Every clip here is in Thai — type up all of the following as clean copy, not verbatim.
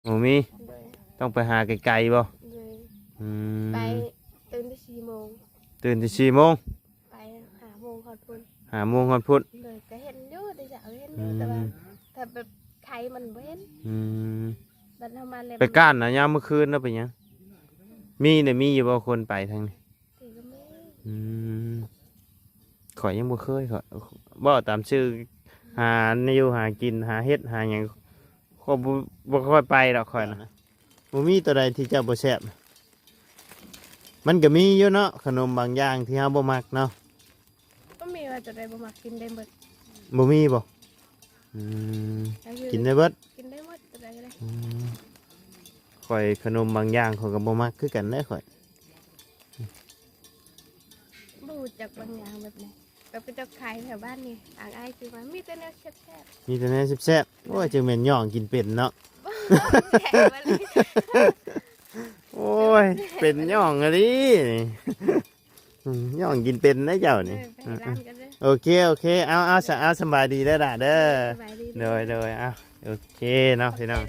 โอ้มีต้องไปหาไกลๆบ่ไปตื่นที่4 โมงตื่นที่4 โมงไป5 โมงฮอดพุ่น5 โมงฮอดพุ่นเลยก็เห็นอยู่แต่จะเห็นอยู่แต่ว่าถ้าแบบใครมันบ่เห็นบัดเฮามาเลยไปก้านนะยามเมื่อคืนแล้วไปยังมีเนี่ยมีอยู่บ่คนไปทางนี้ข่อยยังบ่เคยข่อยบ่ตามชื่อหาแนวหากินหาเฮ็ดหาหยังข่อยบ่ค่อยไปดอกข่อยนะบ่มีตัวใดที่จะบ่แซ่บมันก็มีอยู่เนาะขนมบางอย่างที่เฮาบ่มักเนาะก็มีว่าจะได้บ่มักกินได้หมดบ่มีบ่กินได้เบิดกินได้หมดตัวใดก็ได้ข่อยขนมบางอย่างข่อยก็บ่มักคือกันเด้ข่อยบ่รู้จักบางอย่างแบบนี้แบบก็จะขายแถวบ้านนี่อ่างอ้ายคือว่ามีแต่แนวแซ่บมีแต่แนวแซ่บๆโอ้ยจังแม่นย่องกินเป็นเนาะโอ้ยเป็นย่องอะดิย่องกินเป็นนะเจ้านี่โอเคเอาสบายดีแล้วล่ะเด้อโดยเอาโอเคเนาะพี่น้อง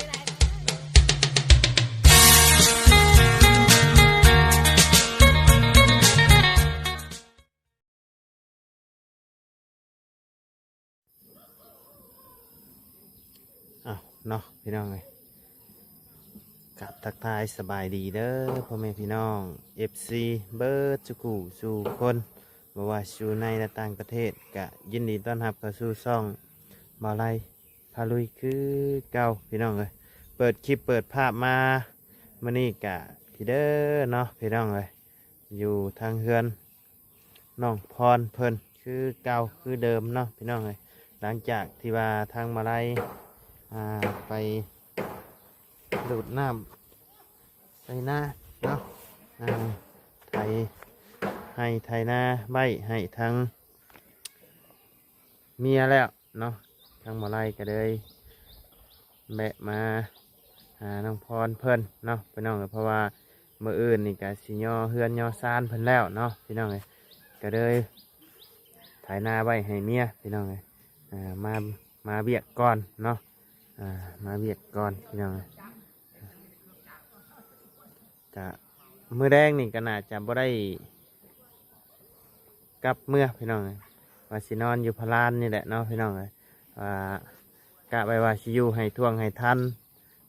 เนาะพี่น้องเลยกับทักทายสบายดีเด้อพ่อแม่พี่น้อง FC เบิร์ดสุกูสู่คนบ่ว่าสู่ในและต่างประเทศกะยินดีต้อนรับเข้าสู่ช่องบ่าวไร่พาลุยคือเก่าพี่น้องเลยเปิดคลิปเปิดภาพมามื้อนี้กะพี่เด้อเนาะพี่น้องเลยอยู่ทางเฮือนน้องพรเพิ่นคือเก่าคือเดิมเนาะพี่น้องเลยหลังจากที่ว่าทางบ่าวไร่ไปดูดน้ำใส่หน้าเนาะไทยให้ไทยหน้าใบให้ทั้งเมียแล้วเนาะทั้งหมอไล่ก็เลยแบะมาหาน้องพรเพิ่นเนาะพี่น้องเลยเพราะว่าเมื่ออื่นนี่ก็สิย่อเฮือนย่อซานเพิ่นแล้วเนาะพี่น้องเลยก็เลยไทยหน้าใบให้เมียพี่น้องเลยมาเบียกก่อนเนาะมาเบียดก่อนพี่น้องกะมือแดงนี่ก็น่าจะบ่ได้กลับเมื่อพี่น้องว่าสินอนอยู่พลานนี่แหละเนาะพี่น้องกะไปว่าสิอยู่ให้ท่วงให้ทัน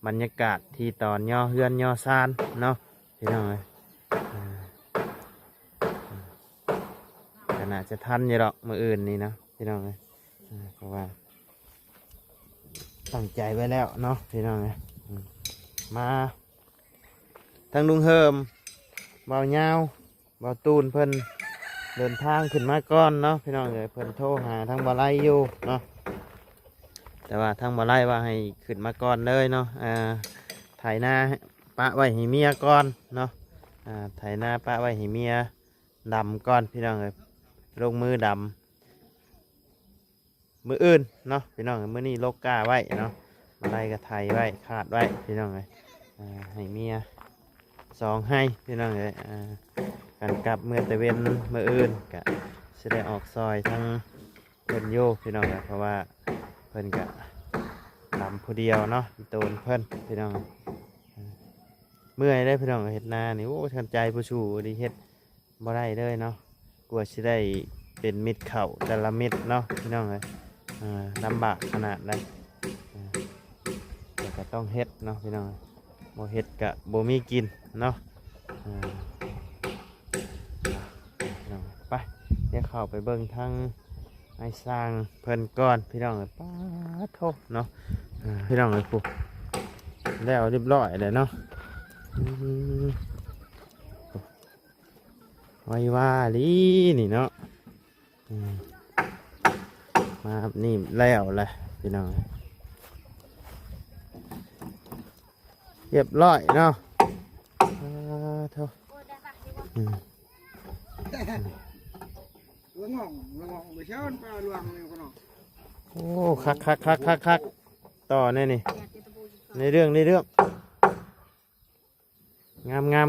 บรรยากาศที่ตอนย่อเฮือนย่อซานเนาะพี่น้องก็น่าจะทันอยู่หรอกมืออื่นนี่นะพี่น้องเพราะว่าตั้งใจไว้แล้วเนาะพี่น้องมาทั้งลุงเฮิมเบาเงาเบาตูนเพิ่นเดินทางขึ้นมาก่อนเนาะพี่น้องเพิ่นโทรหาทั้งบ่าไล่อยู่เนาะแต่ว่าทั้งบ่าไล่ว่าให้ขึ้นมาก่อนเลยเนาะไถนาปะไว้ให้เมียก่อนเนาะไถนาปะไว้ให้เมียดำก่อนพี่น้องลงมือดำมืออื่นเนาะพี่น้องมือนี้โลกกาไว้เนาะมาไล่กระไทยไว้ขาดไว้พี่น้องให้เมีย2ให้พี่น้องกันกลับเมื่อตะเวนมืออื่นกะจะได้ออกซอยทั้งเพิ่นโยพี่น้องเพราะว่าเพิ่นกะดำผู้เดียวเนาะโตนเพิ่นพี่น้องเมื่อยได้พี่น้องเฮ็ดนานี่โอ้ทันใจผู้ชูดีเฮ็ดบ่ได้เลยเนาะกลัวสิได้เป็นมิดเข่าแต่ละมิดเนาะพี่น้องลำบากขนาดนั้นแต่ก็ต้องเฮ็ดเนาะพี่น้องบ่เฮ็ดกะบ่มีกินเนาะไปเดี๋ยวเข้าไปเบิ่งทั้งไอ้สร้างเพิ่นก้อนพี่น้องป้าโทเนาะพี่น้องปุ๊บแล้วเรียบร้อยเลยเนาะไว้ว่าลีนี่เนาะมานี่แล้วแหละพี่น้องเรียบร้อยเนาะโทละงองไปเช้าปลาลวงเลยคนน้องโอ้คักต่อเนี่ยนี่ในเรื่องงาม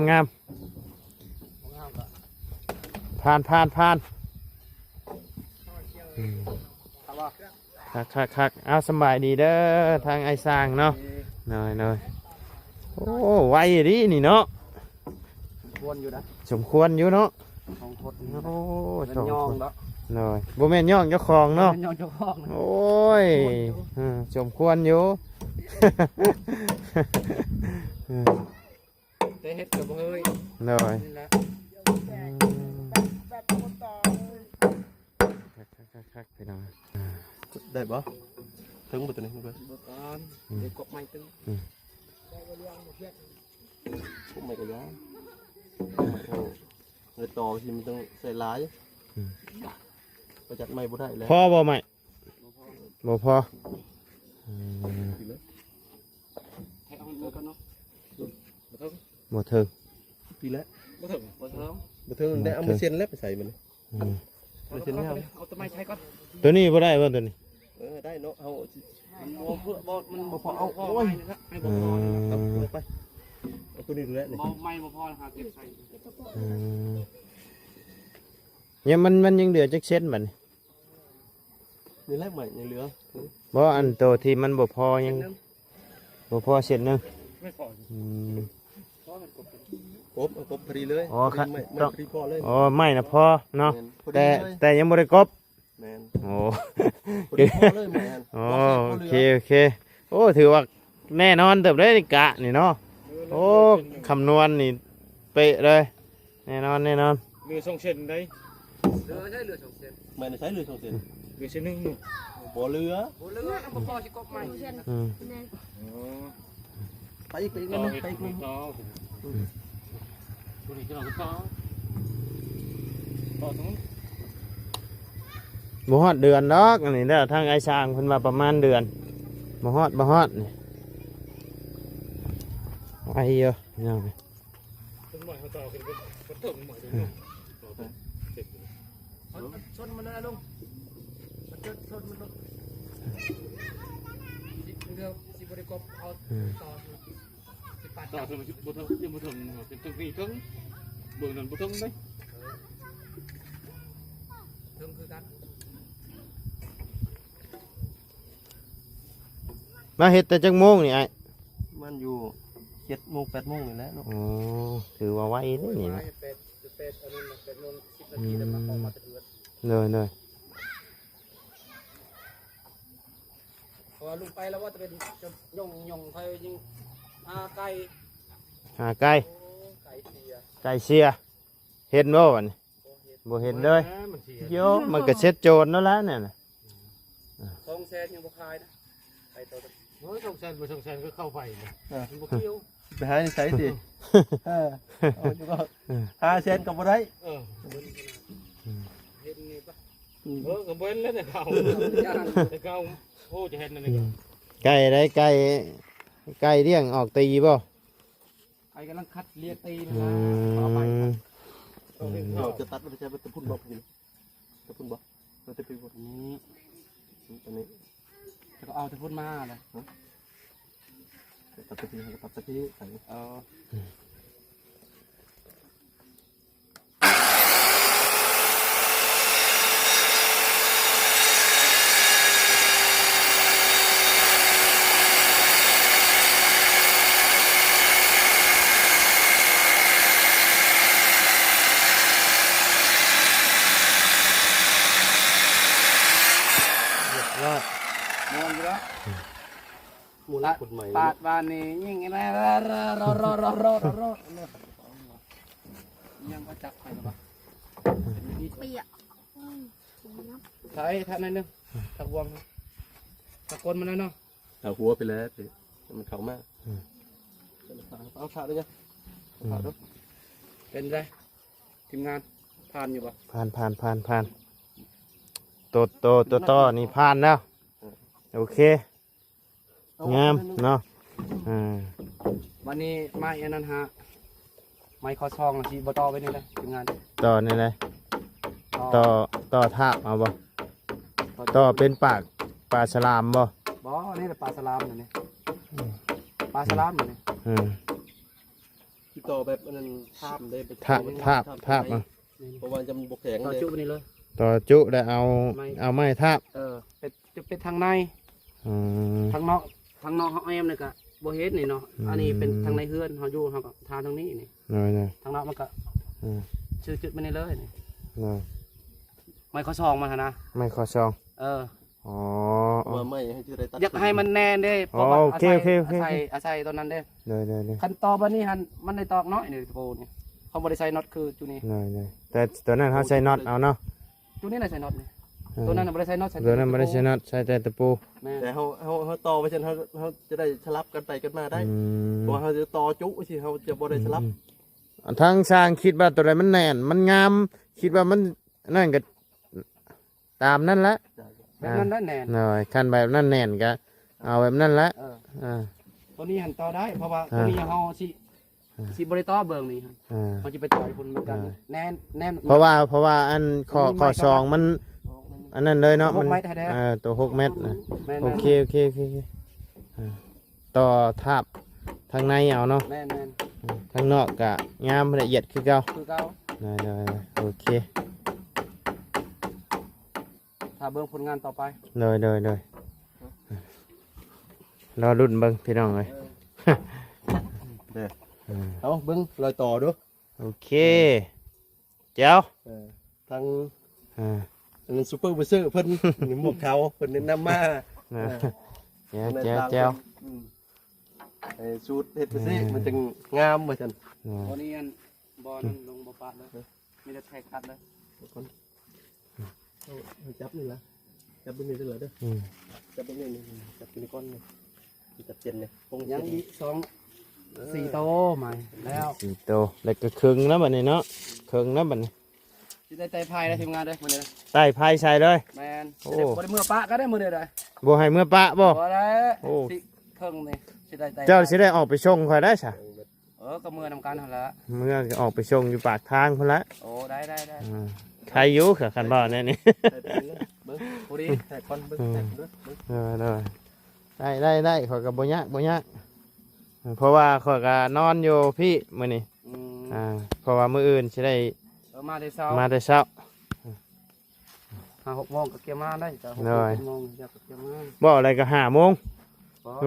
ผ่านคักเอาสบายดีเด้อทางไอ้สร้างเนาะน้อย โอ้ไวดินี่เนาะ ควรอยู่นะ สมควรอยู่เนาะ ของทด โอ้ เป็น สอง ยอง คน แล้ว หน่อยบ่แม่นย่องเจ้าของเนาะ เป็นยองเจ้าของ โอ้ยสมควรอยู่ แต่เฮ็ดกับเฮ้ย หน่อย นี่แหละ คักๆๆพี่น้อง ได้บ่ถึงบ่ตัวนี้เพิ่น บ่ก่อนเดี๋ยวกบไม้ตึง พวกไม่ก็ยาเงินต่อที่มันต้องใส่หลายประจัดไม่บ่ได้แล้ว พอบ่ไหมบ่พอ ให้เอาเงินก่อนเนาะ บ่ถึง ปีแล้ว บ่ถึงบ่ถึง บ่ถึงได้เอามาเซ็นแล้วไปใส่มัน เอาต้นไม้เอาต้นไม้ใช้ก่อน ตัวนี้บ่ได้บ่ตัวนี้ ได้เนาะเอา มันบ่เพื่อบ่มันบ่พอ เอา เอา โอ้ย ให้บ่พอ เอาไปเอาตัวนี้ดูแลนี่ บ่ไม้บ่พอนะครับเก็บใส่ ยังมันยังเหลือจักเส้นบัดนี้ นี่แหละใหม่ยังเหลือ บ่อันโตที่มันบ่พอยังบ่พอเส้นหนึง ไม่พอ พอมันกบ ครบเอาครบพอดีเลย อ๋อครับ ไม่ ต้อง พอดีพอเลย อ๋อไม่นะพอเนาะ พอดี แต่ เลย แต่ยังบ่ได้กบ แม่น โอ้ พอดีพอเลยแม่น อ๋อโอเคโอเคโอ้ถือว่าแน่นอนเติบได้กะนี่เนาะโอ้คำนวณนี่เป๊ะเลยแน่นอนแน่นอน เรือ2เส้นได้เรือใช่เรือ2เส้น แม่นใช้เรือ2เส้น เรือเส้นนึงนู่น บ่เรือ บ่เรือบ่พอสิกบไม้ อืม อ๋อ ไปอีกไปอีก ต่อ นะ เฮ็ด ไปอีก ต่อตัวนี้เราก็ต่อต่อตรง บ่ฮอดเดือนดอกอันนี้เด้อทางไอ้ช้างเพิ่นว่าประมาณเดือนบ่ฮอดนี่ไอ้เยอะยัง ต้นไม้เขาต่อขึ้นก็ถึงหมดเลยชนมันเลยลุงมันจะชนมันลงเรือสิบริกรเอาต่อต่อถึงบุตรยังบุตรเป็นตึกนี่ตึงเบื้องนั้นบุตรตึงไหมตึงคือกัน มาเฮ็ดแต่จักโมงนี่ไอ้ มันอยู่7 โมง 8 โมงนี่แหละเนาะ อ๋อถือว่าไวเด้อนี่นะ เป็ดอันนี้8 โมง 10 นาทีแล้วมาออกมาจะเดือด เลย พอลุงไปแล้วว่าจะเป็นจะยงไปยิงไก่ หาไก่ ไก่เสีย ไก่เสียเห็นบ่วะนี่บ่เห็นเลยโยมันก็เช็ดโจรนั่นแหละเนี่ยน่ะ 2 แสนยังบ่ขายนะไก่ตัวโอ้ย2 แสนบ่2 แสนก็เข้าไปนะมันบ่เกี่ยว ไปหาใส่สิเอาอยู่ก็5 เซนก็บ่ได้ เห็นนี่ปะก็เบิ้ลแล้วแต่เขาแต่เขาโอ้จะเห็นนั่นเอง ไก่ได้ไก่เลี้ยงออกตีบ่ ไอ้กำลังคัดเลียตีนะ อื เอาไป ม เราจะตัดมันจะใช้ตะพุ่นบอกอยู่ตะพุ่นบอกเราจะไปบทนี้ตอนนี้ แล้วก็เอาแต่พุ่นมาเลย ตัดตะพีตัดตะพีใส่ เออ รอด มองอยู่แล้ว มูลกฎหมาย ปาดบานนี่ยิ่งไงนะรอยังก็จับไปหรือเปล่า เปียก ใช่ท่านนั่นนึงตะวงตะกนมันแล้วเนาะ เอาหัวไปแล้วมันเข่ามากเอาขาด้วยไงขาด้วย เป็นไรทีมงานผ่านอยู่ปะ ผ่านโตนี่ผ่านแล้วโอเคงามเนาะวันนี้ไม้อันนั้นฮะไม้คอซองที่บตอไปนี่เลยทีมงาน ต่อนี่เลยต่อทาบเอาบ่ต่อเป็นปากปลาฉลามบ่ บ่นี่แหละปลาสลามนี่ปลาสลามนี่ ที่ต่อแบบนั้นทาบได้ไป ทาบอ่ะ เพราะว่าจะมันบกแข็ง ต่อ เลย จุไปนี่เลย ต่อจุได้เอาไม้ทาบ เป็นจะเป็นทางใน อืม ทางนอกเขาแอมเลยกะ บ่เฮ็ดนี่เนาะอันนี้เป็นทางในเฮือนเฮาอยู่เฮาก็ทางทางนี้นี่ น้อย ทางนอกมันก็ อืม ชื่อจุดไปนี่เลยนี่ น้อย ไม่เขาซองมาหั่นนะ ไม่ขอซอง เออ อ๋อ ว่าไม่ให้ชื่ออะไรตัด อยากให้มันแน่นเด้เพราะว่า โอ อา เค ศัย โอเค อาศัยตอนนั้นเด้ เลย คันตอบัดนี้หันมันได้ตอกน้อยนี่ตะปูนี่เขาบ่ได้ใส่น็อตคือจุนี้ เลยแต่ตัวนั้นเขาใส่น็อตเอาเนาะ จุนี้น่ะใส่น็อตนี่ตัวนั้นน่ะบ่ได้ใส่น็อตใส่ ตัวนั้นไม่ได้ใส่น็อตใส่แต่ตะปู แม่ แต่เขาต่อไปฉันเขาจะได้สลับกันไปกันมาได้ อืม เพราะเขาจะต่อจุสิเขาจะบ่ได้สลับ ทางสร้างคิดว่าตัวใดมันแน่นมันงามคิดว่ามันนั่นก็ตามนั่นละ แบบนั้นนั่นแน่น หน่อยคันแบบนั้นแน่นก็เอาแบบนั้นละ เออ อ่า ตัวนี้หันต่อได้เพราะว่าตัวนี้เฮาสิบ่ได้ต่อเบิ่งนี่ครับ อ่า เขาจะไปต่อยพุ่นเหมือนกันแน่น เพราะว่าอันข้อซองมันอันนั้นเลยเนาะ ห มั ก น ไม้แท้ๆ ตัว6 เมตรนะ แม่น โอเคอ่าต่อทับทางในเอาเนาะ แม่น ทางนอกก็งามละเอียดคือเก่า คือเก่า ได้โอเค ถ้าเบิ่งผลงานต่อไป เลยรอรุ่นเบิ่งพี่น้องเลย เอาเบิ้งรอยต่อดู โอเคเจ้า ทาง อ่า ซูเปอร์เบอร์เซอร์เพิ่นหมวกเขาเพิ่นแนะนำมา เจ้า สูตรเฮ็ดไปซิมันจึงงามว่าซั่น ตัวนี้อันบอลลงบ่ปาดเลยมีแต่แท็กตัดเลย จับนี่ล่ะจับตรงนี้ได้เหรอเด้อ อืม จับตรงนี้จับตรงนี้ก้อนนี่จับเจนเนี่ยคง ยังอีก4โตใหม่แล้ว สี่โตแล้วก็ครึ่งแล้วบัดนี้เนาะครึ่งแล้วบัดนี้ สิได้ใจพายได้ทีมงานเด้มื้อนี้ ใต้ไผ่ใส่เลย แม่น โอ้ บ่ได้เมื่อปะก็ได้มื้อนี้ได้ บ่ให้เมื่อปะบ่ บ่ได้ โอ้ สิเครื่องนี่สิได้ใจ เจ้าสิได้ออกไปชงค่อยได้ซะ ก็มื้อนำกันหั่นละ เมื่อก็ออกไปชงอยู่ปากทางพุ่นละ โอ้ได้ อ่าใครอยู่คือคันบ่แน่นี่ เบิ้ง พอดี แตกก้อนเบิ้งแตกเด้อ ได้ขอยก็บ่ยากเพราะว่าขอยก็นอนอยู่พี่มื้อนี้เพราะว่ามื้ออื่นสิได้ มาได้เช้า มาแต่เช้า 6 โมงก็เกี่ยวมาได้จ้ะ ได้ 6 โมงอยากเกี่ยวมา บ่อะไรก็5 โมง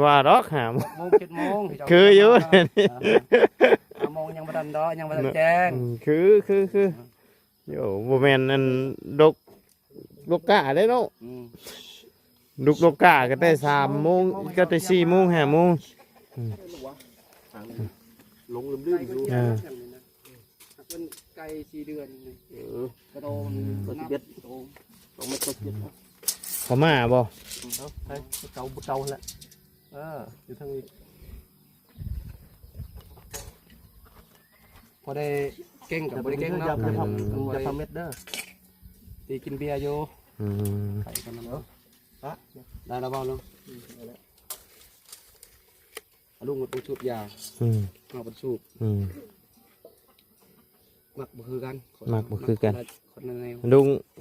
ว่าดอก5 โมง 6 โมง 7 โมง คืออยู่ 5 โมงยังบ่ทันดอกยังบ่ทันแจ้ง คือโยบ่แม่นอันดกกะได้เนาะดกกะก็ได้3 โมงก็ได้4 โมง5 โมง ลงลื่นๆอยู่ เป็นไก่4 เดือนนี่กระโดด ตัวที่เบ็ด2 เมตรก็เจ็ด เขามาบ่ เอาไปเก่าแหละอยู่ทางนี้ พอได้เก่งกับบ่ได้เก่ง อย่า เนาะ ทำเม็ดเด้อ ตีกินเบียร์อยู่ อืม ไข่กันเนาะได้แล้วบ่ลุงลุงก็ต้องสูบยา อืม เอาไปสูบ อืม มักบ่คือกัน มักบ่คือกัน คนใน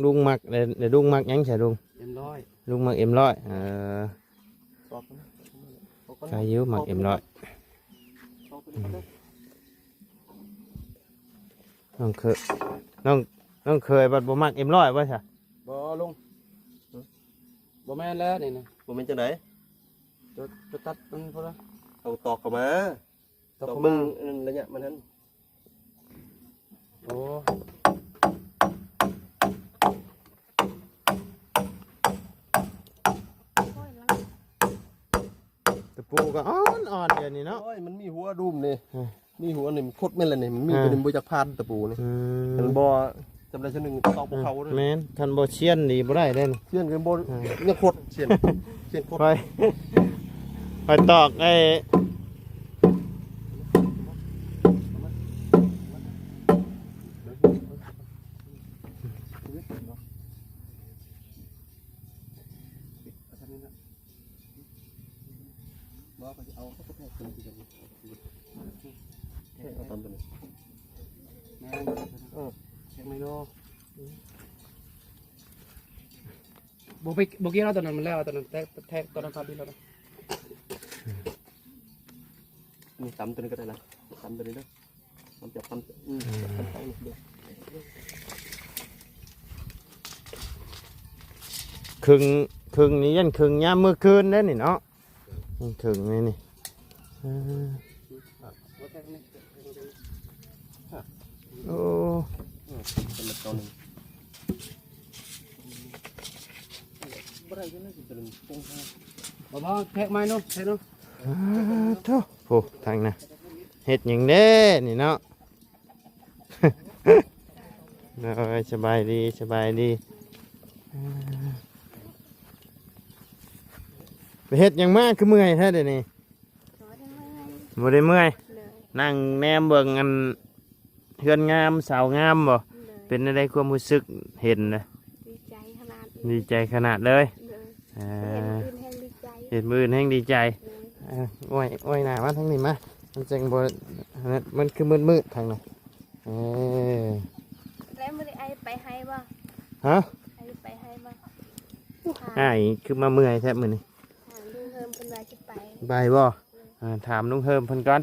ลุงมักเดี๋ยวลุงมักหยังใช่ลุง เอ็มร้อย ลุงมักM100ตอกนะ ใครอยู่มักM100น้องเคยน้องเคยบัดบ่มักM100บ่ใช่ บ่ลุงบ่แม่นแล้วนี่นะ บ่แม่นจังได๋ จะตัดมันพอละ เอาตอกเข้ามา ตก ตอก เข้า มึ มาง ระยะมันนั้น โอ้ ตะปูก็อ่อนเดี๋ยวนี้เนาะ โอ้ยมันมีหัวดุมนี่ อืม มีหัวนี่มันโคตรแม่นเลยนี่มันมีเป็นบ่จักพานตะปูนี่ อื มัน ม บ่จำได้ชั่วนึงตอกบ่เข้าเด้อ แม่นคันบ่เชียนนี่บ่ได้เด้น เสียนกันบ่เนี่ยโคตรเสียนโคตร ไปตอกไอ้ บ่ก็จะเอาเขาก็แทกขึ้นที่กันเอาตามตัวนี้ แม่นเช็คไมโลบ่เกี่ยวแล้วตอนนั้นมันแล้วตอนนั้นแทกตอนนั้นพาพี่แล้วนะ นี่ตามตัวนี้ก็ได้ละตามตัวนี้เด้อตามจับตามตามนี่เด้อ ครึ่งนี่ยันครึ่งยามมื้อคืนเด้นี่เนาะครึ่งนี่ โอ้ เป็นแบบตัวนึงบ่ได้ยังไงสิเป็นปงบ่พอแทกไม้เนาะแทกเนาะ โธ่โหทางน่ะเฮ็ดหยังเด้นี่เนาะ เอ้ยสบายดีสบายดีไปเฮ็ดหยังมากคือเมื่อยแท้เดี๋ยวนี้ ขอได้ไหม บ่ได้เมื่อย เลย นั่งแนมเบิ่งอันเฮือนงามสาวงามบ่ เลย เป็นอะไรความรู้สึกเห็นนะ ดีใจขนาด ดีใจขนาดเลย เลย อ่ เห็นอื่นแห่งดีใจ เห็นมือแห่งดีใจ เลย โอ้ยโอ้ยหน้ามาทางนี้มามันจังบ่มันคือมืดๆทางนั้นอ แล้วมื้อนี้ไอ้ไปให้บ่ ฮะ ไอ้ไปให้บ่ อ้ายคือมาเมื่อยแท้มื้อนี้ ถามลุงเฮิมเพิ่นว่าสิไป บายบ่ถามลุงเฮิมเพิ่นก่อน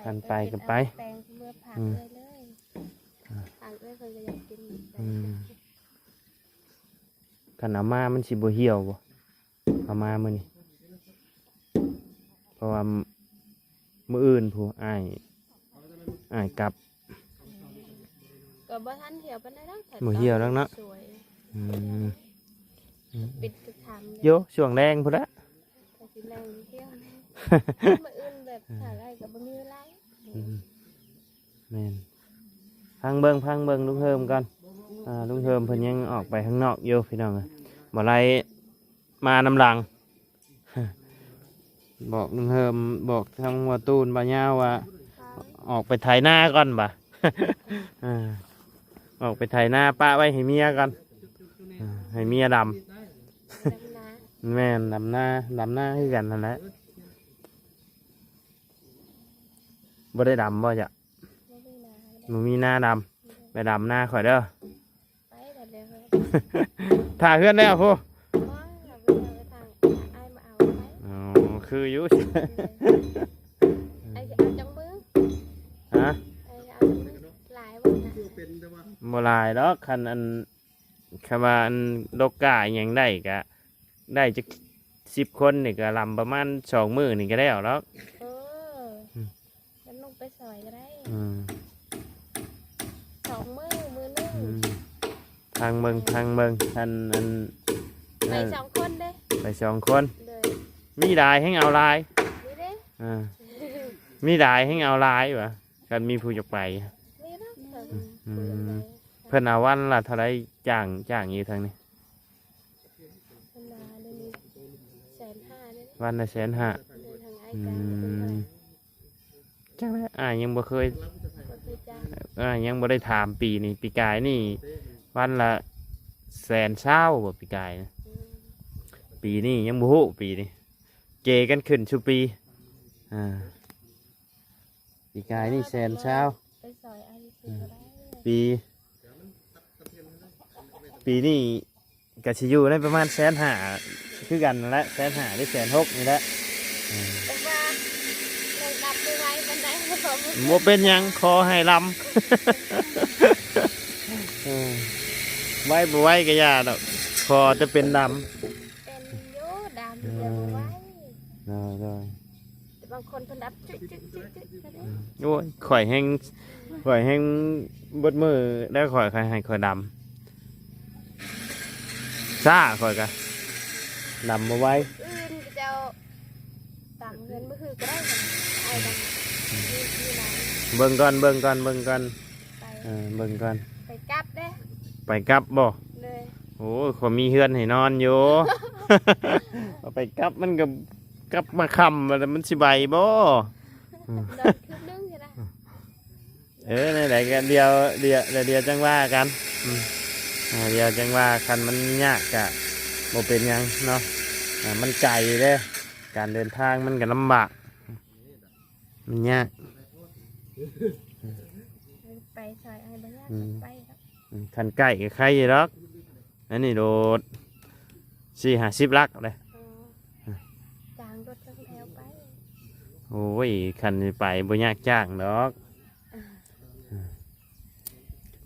คันไปก็ไป แปลงเมื่อผักเลยผักเลยเพิ่นก็อยากกิน คันเอามามันสิบ่เหี่ยวบ่เอามามื้อนี้เพราะว่ามื้ออื่นผู้อ้ายกลับ ก็บ่ทันเหี่ยวปานใดดอก บ่เหี่ยวแล้วเนาะ สวย อืม ปิดทุกทางเลย โยช่วงแรงพุ่นละ ก็สินั่งเที่ยวนะมื้ออื่นแบบถ้าได้ก็บ่มีเวลา แม่นพังเบิ่งลุงเฮิมก่อนลุงเฮิมเพิ่นยังออกไปข้างนอกอยู่พี่น้องบ่ไรมานำหลัง บอกลุงเฮิมบอกทางวัวตูนบ่ยาวว่า ออกไปไถนาก่อนบ่ะ ออกไปไถนาป้าไว้ให้เมียก่อนให้เมียด ดำนา ำแม่นดำหน้าคือกันนั่นแหละบ่ได้ดำบ่จ้ะ บ่มีนา มันมีหน้าดำไปดำหน้าข่อยเด้อ ไปแต่เดี๋ยว ถ่าเพื่อนแล้วพู โอ้ยเราไปทางไอ้มาเอาไป อ๋อคืออยู่ ไอ้จะเอาจังมือ ฮะ ไอ้จะเอาจังมือหลายวันนะ บ่หลายดอกคันอันคำว่าอันดอกกาอหยังได้ก็ได้จัก10 คนนี่ก็ลำประมาณ2 มื้อนี่ก็ได้แล้วดอก เออแล้วลงไปซอยก็ได้ อืม 2 มื้อมื้อนึง อืมทางเบิ่งท่านอัน ไป2 คนเด้ ไป2 คน เลย มีหลายให้เอาหลาย นี่เด้ อ่ามีหลายให้เอาหลายวะกันมีผู้จะไป นี่นะ อืม เพิ่นเอาวันละเท่าไรจ้างอยู่ทางนี้ เวลาเดี๋ยวนี้150,000เนี่ย วันละ150,000 เดินทางไอ้กลางเป็นเท่าไหร่ จังเลยยังบ่เคย ก็คือจ้าง ยังบ่ได้ถามปีนี้ปีกายนี่วันละ120,000บ่ปีกายนะปีนี้ยังบ่ฮู้ปีนี้เจกันขึ้นชุปีปีกายนี่120,000 ไปซอยไอ้สิก็ได้ ปีนี้ก็สิอยู่ได้ประมาณ150,000คือกันนั่นแหละ150,000หรือ160,000นี่แหละ แต่ว่าเราดับไม่ไหวมันได้เพราะมัน บ่เป็นหยังขอให้ลำ ไว้บ่ไว้ก็อย่าดอกขอจะเป็นดำ เป็นโยดำเดี๋ยวบ่ไหว ได้ แต่บางคนเพิ่นดับจึ๊กก็ได้ โอ้ยข่อยแห้งบดมือแล้วข่อยให้ข่อยดำซ่าข่อยกะดำบ่ไว้ อื่นก็จะเอาต่ำเงินบ่คือก็ได้ค่ะไอ้ดำมีไหน เบิ่งก่อน ไป เบิ่งก่อน ไปกลับเด้ ไปกลับบ่ เลย โอ้ยขอยมีเฮือนให้นอนอยู่ เอาไปกลับมันก็กลับมาค่ำมันสิใบบ่ นอนคืนนึงใช่ไหม ในไหนกันเดียวจังว่ากันเดียวจังว่าคันมันยากกะบ่เป็นหยังเนาะมันไกลเด้การเดินทางมันก็ลำบากมันยาก ไปซอยไอ้บ่ยากไปครับ คันใกล้ก็ใครอยู่ดอกอันนี้โดด40-50 ลักเลย จางรถทั้งแถวไป โอ้ยคันสิไปบ่ยากจ้างดอก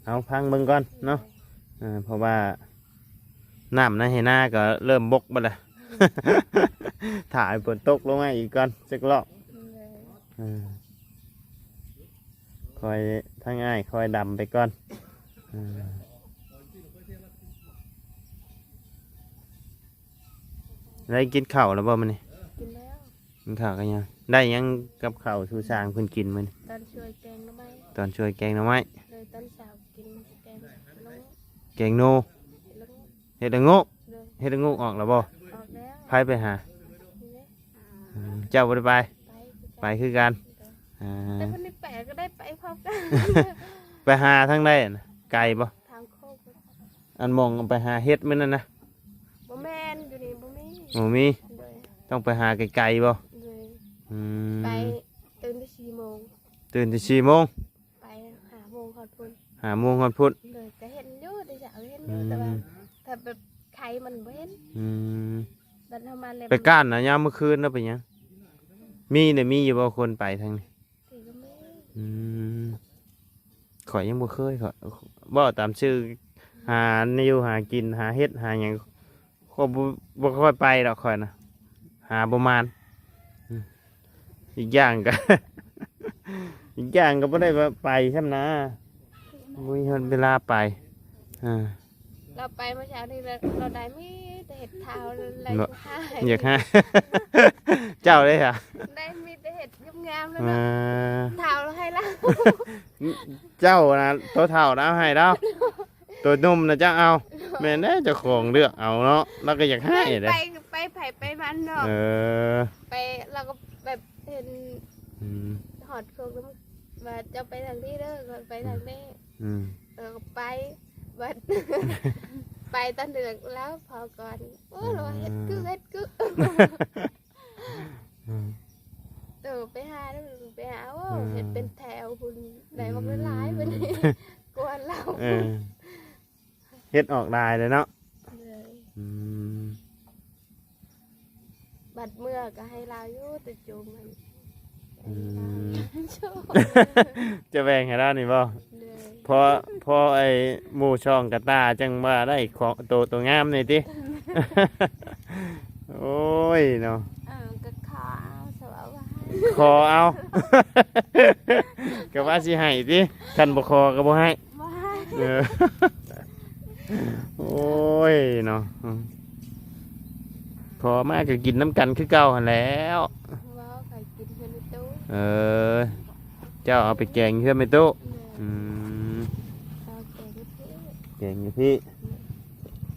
เอาพังเบิ่งก่อนเนาะเพราะว่าน้ำในให้หน้าก็เริ่มบกบ่ละ ถ่ายฝนตกลงมาอีกก่อนจักรอบ อืม คอยทั้งง่ายคอยดำไปก่อนได้กินข้าวแล้วบ่มันนี่ กินแล้ว กินข้าวกันยังได้ยังกับข้าวชูสร้างเพิ่นกินมัน ตอนช่วยแกงหน่อไม้ ตอนช่วยแกงหน่อไม้ เลยตอนเช้ากินแกงน้อง แกงโน แล้ว เฮ็ดละโงก เลย เฮ็ดละโงกออกแล้วบ่ ออกแล้ว ไผไปหา นี่แหละ เจ้าบ่ได้ไป ไป ไปคือกันอ่า แต่คนที่แปะก็ได้ไปพร้อมกัน ไปหาทางใดน่ะไกลบ่ ทางโคก อันมองไปหาเฮ็ดมื้อนั้นนะ บ่แม่นอยู่นี่บ่มี บ่มี เลย ต้องไปหาไกลๆบ่ เลย อืม ไปตื่นที่4 โมง ตื่นที่4โมง ไป5 โมงขอดพุ่น 5 โมงฮอดพุธ เลยก็เห็นอยู่ได้จะเห็นอยู่แต่ว่าถ้าแบบไข่มันบ่เห็น อืม ดันทำมาเลย ไปก้านน่ะยามมื้อคืนแล้วไปหยังมีเนี่ยมีอยู่บ่คนไปทางนี้ ที่ก็ไม่ อืมข่อยยังบ่เคยข่อยบ่ตามชื่อหาแนวหากินหาเฮ็ดหาหยังก็บ่ค่อยไปดอกข่อยนะหาประมาณอีกอย่างก็ อีกอย่างก็บ่ได้ว่าไปซั่นนะบ่มีเวลาไปอ่า เราไปเมื่อเช้านี้เราได้มีแต่เห็ดเท้าอะไร บ่ ค่ะ อยากให้ เจ้าเลยค่ะ ได้มีแต่เห็ดงามๆแล้ว อ่ เนาะ า เท้าเราให้เรา เจ้านะตัวเฒ่านะเอาให้แล้วตัวนุ่มนะเจ้าเอาแม่นเด้เจ้าของเลือกเอาเนาะแล้วก็อยากให้เด้ ไปไผ่ไปมันเนาะ เออ ไปเราก็แบบเห็น อืม หอดโคกแล้วว่าจะไปทางนี้เด้อก็ไปทางนี้ อืม เราก็ไปบัด ไปตอนเดือดแล้วพอก่อนโอ้เราเห็ดกึเห็ดกึ ตัวไปหาแล้วไปหาว่าเห็ดเป็นแถวคุณไหนบอกเป็นร้ายเป็นกวนเรา เออเฮ็ดออกได้เลยเนาะ เลย อืม บัดเมื่อก็ให้เราอยู่แต่จูมมัน อืม โชว์ จะแบ่งให้เรานี่บ่ เลย พอไอ้หมู่ช่องกระตาจังว่าได้ของตัวงามนี่ติ โอ้ยเนาะ ก็ขอเอาสวะว่า ขอเอา ก็ว่าสิให้ติคันบ่ขอก็บ่ให้ ว่า เออ โอ้ยเนาะขอมากก็กินน้ำกันคือเก่าหั่นแหล้ว ว่าใครกินเพื่อนในตู้ เออ เจ้าเอาไปแกงเพื่อนไปตู้อืม เอาแกงเพื่อน แกงอยู่พี่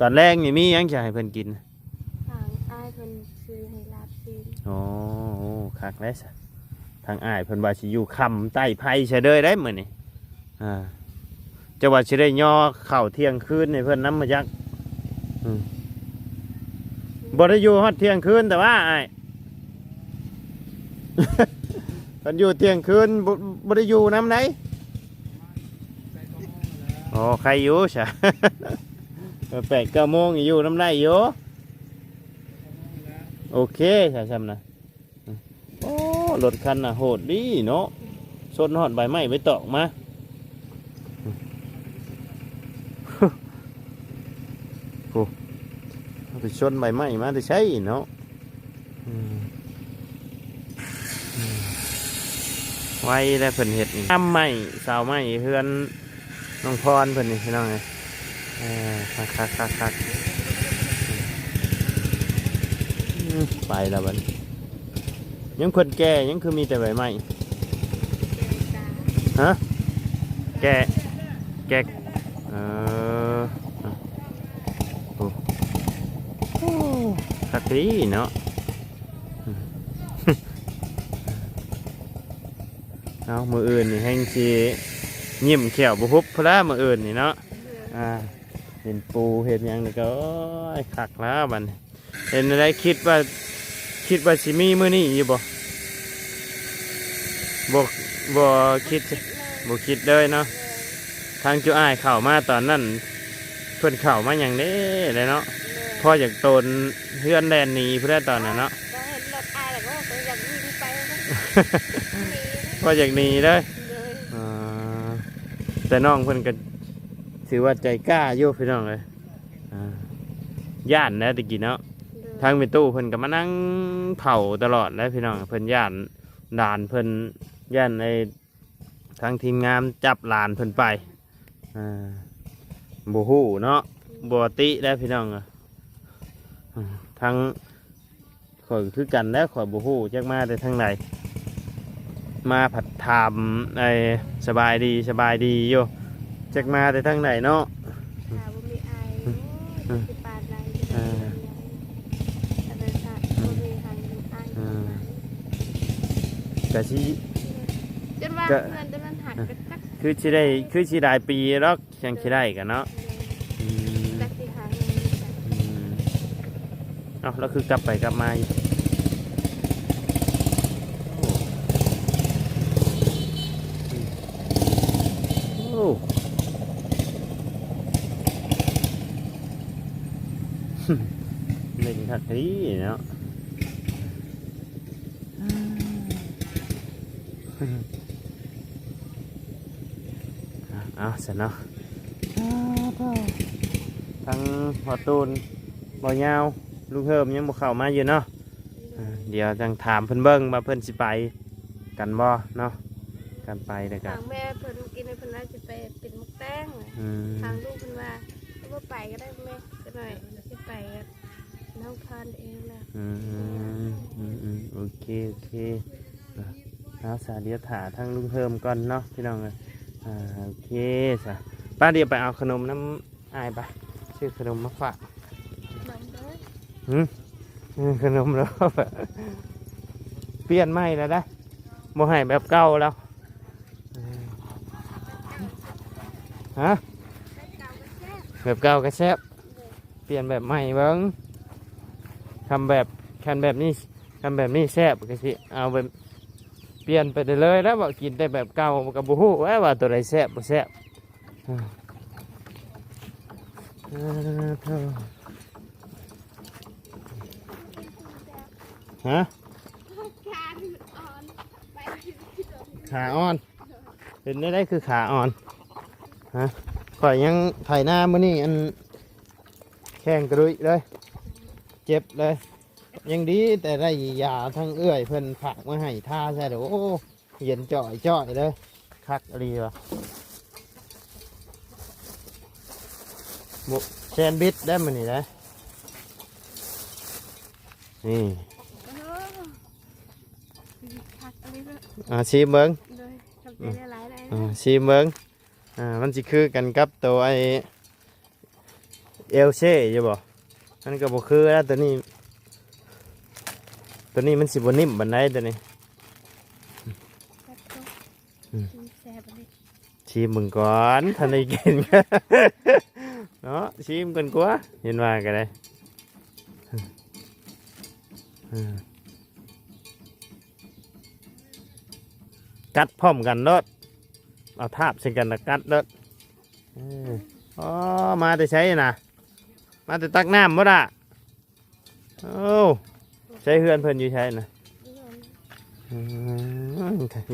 ตอนแรกนี่มีหยังจะให้เพิ่นกิน ทางอ้ายคนซื้อให้ลาบซีน โอ้คักแล้วซะทางอ้ายเพิ่นว่าสิอยู่ค่ำใต้ไผ่ซะเด้อได้มื้อนี้จะว่าสิได้ย่อข้าวเที่ยงคืนให้เพิ่นนำมาจักบ่ได้อยู่ฮอดเที่ยงคืนแต่ว่าอ้าย เพิ่นอยู่เที่ยงคืนบ่ได้อยู่นำไหนอ๋อใครอยู่ซะ 8-9 โมงอยู่นำได้อยู่โอเคใช่ๆนะโอ้รถคันน่ะโหดดีเนาะชนหอดใบไม้ไปตอกมา โอ้ไปชนใบไม้มาจะใช่เนาะไว้แล้วเพิ่นเห็ดนี่ทำไม้สาวไม้เฮือนน้องพรเพิ่นนี่พี่น้องไงคักไปแล้วบัดนี้ยังคนแก่ยังคือมีแต่ใบไม้ ตา ฮะแกเออโอ้สักทีเนาะ เอามืออื่นนี่แห้งชียิ้มเขียวบุบพละมืออื่นนี่เนาะเห็นปูเห็นหยังนี่ก็โอ้ยคักแล้วบัดนี้เห็นอะไรคิดว่าสิมีมื้อนี้อยู่บ่บ่คิด บ่คิดเลยเนาะทางจุอ้ายเข้ามาตอนนั้นเพิ่นเข้ามาอย่างนี้เลยเนาะพ่ออยากโตนเพื่อนแลนหนีเพื่อนตอนนั้นเนาะ ก็เห็นรถอายแล้วก็อยากวิ่งไปนะ พ่ออยากหนีเลย เลย แต่น้องเพิ่นก็ถือว่าใจกล้าอยู่พี่น้องเลยย่านนะตะกี้เนาะทางเป็นตู้เพิ่นก็มานั่งเผาตลอดแล้วพี่น้องเพิ่นย่าน ด่านเพิ่นย่านในทางทีมงานจับหลานเพิ่นไปบ่ฮู้เนาะบ่ติได้พี่น้องทางข่อยคือกันแล้วข่อยบ่ฮู้จักมาแต่ทางไหนมาผัดถามสบายดีอยู่จักมาแต่ทางไหนเนาะ ถามว่ามีไอสิปาดไรอะไรค่ะบ่มีหันไอก ะสิ จนว่าเงินจนมันหักกระตัก คือสิได้ปีแล้วยังสิได้กันเนาะ จักสิหาเงินจัก เอ้าแล้วคือกลับไปกลับมาอยู่โอ้เล่นคักดีเนาะเอาเสร็จเนาะทั้งพอตูนบ่ยาวลูกเฮิมยังบ่เข้ามาอยู่เนาะเดี๋ยวจังถามเพิ่นเบิ่งว่าเพิ่นสิไปกันบ่เนาะกันไปเด้อกั ทาน งแม่เพิ่นกินให้เพิ่นว่าสิไปเป็นมุกแป้งทางลูกเพิ่นว่าบ่ไปก็ได้แม่ก็หน่อยสิไปน้องพานเองนะ โอเคเอาสาเดียวถาทั้งลุงเฮิมก่อนเนาะพี่น้องโอเคสะป้าเดี๋ยวไปเอาขนมน้ำอายไปซื้อขนมมาฝาก น้องเด้อ ขนมแล้ว เปลี่ยนใหม่แล้วได้โมให้แบบเก่าแล้วฮะแบบเก่าก็แซ่บเปลี่ยนแบบใหม่เบิ้งทำแบบนี้แซ่บก็สิเอาแบบเปลี่ยนไปเลยแล้วบอกกินได้แบบเก่ากับบุหูว่าตัวใดแซ่บบ่แซ่บฮะขาอ่อนเป็นได้คือขาอ่อนฮะข่อยยังไถหน้ามื้อนี้อันแข้งกระดุยเลยเจ็บเลยยังดีแต่ได้ยาทั้งเอื้อยเพิ่นฝากมาให้ท่าใช่เดี๋ยวโอ้เย็นจ่อยเลยคักอะไรวะแซนด์วิชได้มันนี่นะนี่ คักอันนี้ด้วย ชิมเบิ้ง ด้วยทำใจหลายๆได้ ชิมเบิ้งมันจะคือกันกับตัวไอเอลเช่ใช่บ่มันก็บ่คือแล้วตัวนี้มันสิบ่นิ่มบันไดตัวนี้ แซ่บอันนี้ ชิมมึงก่อน ท่านได้กิน เนาะชิมกันกว่าเห็นว่ากันเลยกัดพร้อมกันเนาะเอาทาบใส่กันแล้วกัดเนาะอ๋อมาแต่ใช้น่ะมาแต่ตักน้ำบ่ด่ะโอ้ใช้เฮือนเพิ่นอยู่ใช้น่ะ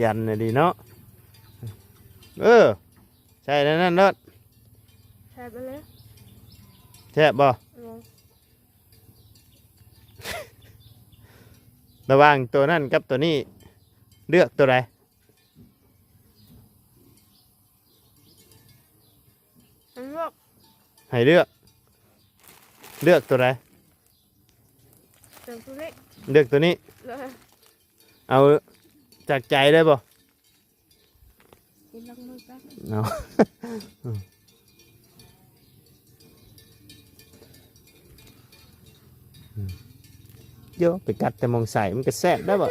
ยันน่ะดีเนาะใช่แล้วนั่นเนาะ แซ่บอันนี้ แซ่บบ่ระหว่างตัวนั่นกับตัวนี้เลือกตัวใด ลวก ให้เลือกตัวใด เติมตัวนี้ เลือกตัวนี้ เลย เอาจากใจได้บ่ กินลงมือแป๊บ เอา โยไปกัดแต่มองใส่มันก็แซ่บได้บ่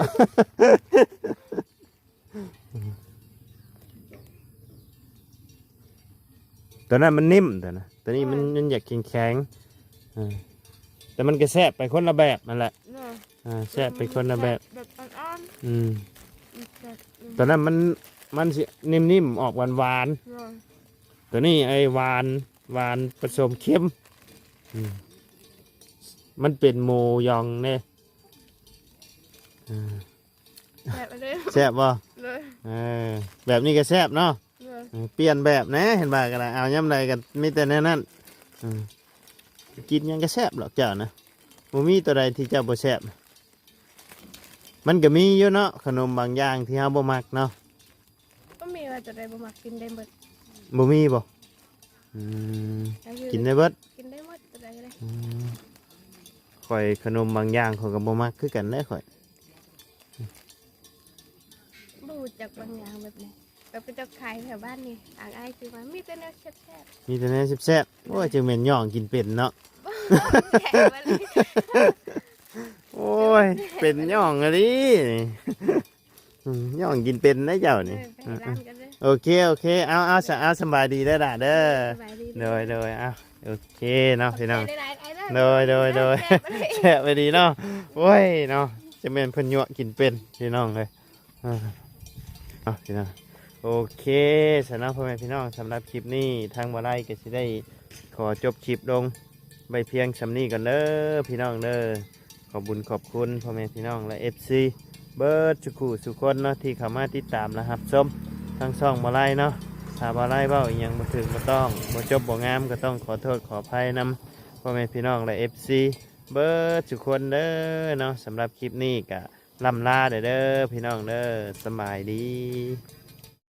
ตัวนั้นมันนิ่มตัวนี้มันอยากแข็งแต่มันก็แซ่บไปคนละแบบนั่นแหละ เนี่ย แซ่บไปคนละแบบ แบบอ่อน ตัวนั้นมันสินิ่มๆออกหวาน ๆ ตัวนี้ไอ้หวานผสมเค็มมันเป็นหมูยองเนี่ย แซ่บอันนี้ แซ่บบ่ เลย แบบนี้ก็แซ่บเนาะ เลย เปลี่ยนแบบนะเห็นบ่ากันเอาย่ำใดกันมีแต่แน่นั่นกินยังก็แซ่บหรอกเจ้านะบ่มีตัวใดที่เจ้าบ่แซ่บ มันก็มีอยู่เนาะขนมบางอย่างที่เฮาบ่มักเนาะ ก็มีว่าจะได้บ่มักกินได้หมด บ่มีบ่อืมกินได้เบิด กินได้หมดจะได้ก็ได้ อืมข่อยขนมบางอย่างข่อยก็บ่มักคือกันเด้อข่อย บ่รู้จักบางอย่างแบบนี้แบบไปเจับขายแถวบ้านนี่อ่างอ้ายคือว่ามีแต่แนวแซ่บ มีแต่แนวแซ่บๆโอ้ยจึงแม่นย่องกินเป็นเนาะ ๆแซ่บมาเลย โอ้ยเป็นย่องอะดิย่องกินเป็นนะเจ้านี่ ไปร้านกันเลย โอเคเอาสบายดีเด้อล่ะเด้อ สบายดี โดยเอาโอเคเนาะพี่น้อง ได้หลายไอ้เด้อ โดย แซ่บมาเลย แฉะไปดีเนาะโอ้ยเนาะจะเป็นเพิ่นยั่วกินเป็นพี่น้องเลยเอาพี่น้องโอเคสำหรับพ่อแม่พี่น้องสำหรับคลิปนี้ทางบ่ไร่ก็สิได้ขอจบคลิปลงไปเพียงสำนี้กันเด้อพี่น้องเด้อขอบคุญขอบคุณพ่อแม่พี่น้องและ FC เบิร์ดสุขุสุคนเนาะที่เข้ามาติดตามนะครับชมทางช่องบ่ไร่เนาะถ้าบ่ไร่เว้าอีหยังบ่ถึงบ่ต้องบ่จบบ่งามก็ต้องขอโทษขออภัยนำ พ่อแม่พี่น้องและ FC เบิร์ดทุกคนเด้อเนาะสำหรับคลิปนี้ก็ล่ำลาเด้อพี่น้องเด้อสบายดี